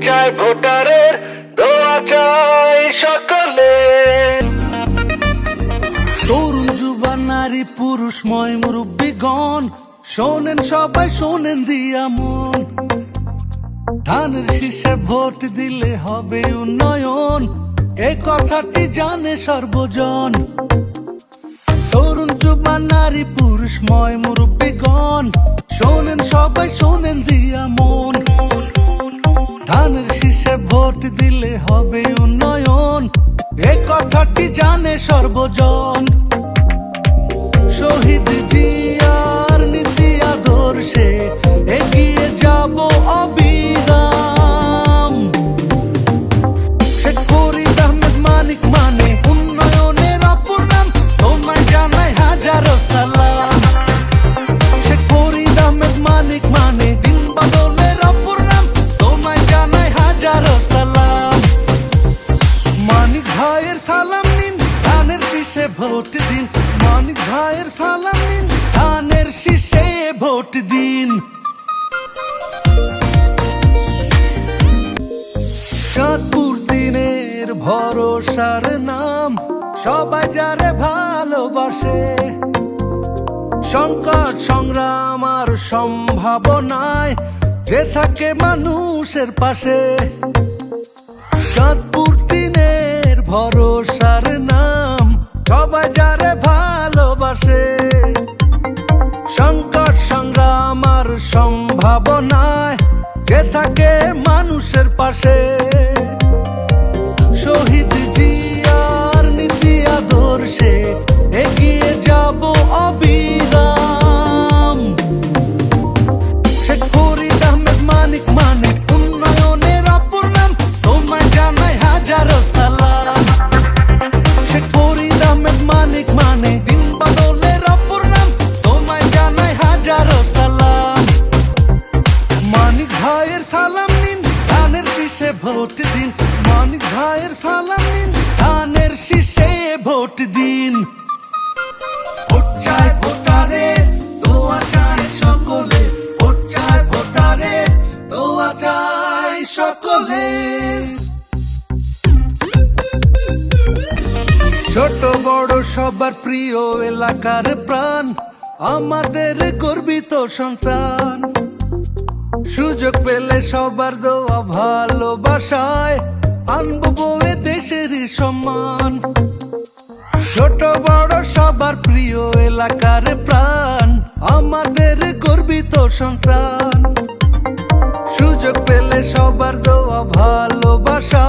চাই ভোটারের, দোয়া চাই সকলে। তরুণ যুবা নারী পুরুষ ময় মুরব্বীগণ, শোনেন সবাই শোনেন দিয়া মন। ধানের শীষে ভোট দিলে হবে উন্নয়ন, এই কথাটি জানে সর্বজন। তরুণ যুবা নারী পুরুষ ময় মুরব্বীগণ, শোনেন সবাই শোনেন দিয়া মন। ধানের শীষে ভোট দিলে হবে উন্নয়ন, এই কথাটি জানে সর্বজন। শহীদ জিয়ার নীতি আদর্শে এগিয়ে যাব অবিরাম। শেখ ফরিদ আহমেদ মানিক মানে উন্নয়নের অপর নাম, তোমায় জানাই হাজারো সালাম। শেখ ফরিদ আহমেদ মানিক মানে দিন বদলের অপর নাম, তোমায় জানাই হাজারো সালাম। মানিক ভাইয়ের সালাম নিন, ধানের শীষে ভোট দিন। মানিক ভাইয়ের সালাম নিন, ধানের শীষে ভোট দিন। চাঁদপুর দিনের ভরসার নাম, সবাই যারে ভালোবাসে। সংকট সংগ্রাম আর সম্ভাবনায় যে থাকে মানুষের পাশে। চাঁদপুর দিনের ভরসার নাম, সবাই যারে ভালোবাসে। সংকট সংগ্রাম আর সম্ভাবনায় যে থাকে মানুষের পাশে। শহীদ জিয়ার নীতি আদর্শে এগিয়ে যাব অবিরাম। শেখ ফরিদ আহমেদ মানিক মানে উন্নয়নের অপর নাম, তোমায় জানাই হাজারো সালাম। শেখ ফরিদ আহমেদ মানিক মানে দিন বদলের অপর নাম, তোমায় জানাই হাজারো সালাম। মানিক ভাইয়ের সালাম নিন, ধানের শীষে ভোট দিন। মানিক ভাইয়ের সালাম নিন, ধানের শীষে ভোট দিন। ভোট চাই ভোটারের, দোয়া চাই সকলে। ভোট চাই ভোটারের, দোয়া চাই সকলে। ছোট বড় সবার প্রিয় এলাকার প্রাণ, আমাদের গর্বিত সন্তান। সুযোগ পেলে সবার দোয়া ভালোবাসায় আনবো বয়ে দেশের সম্মান। ছোট বড় সবার প্রিয় এলাকার প্রাণ, আমাদের গর্বিত সন্তান। সুযোগ পেলে সবার দোয়া ভালোবাসা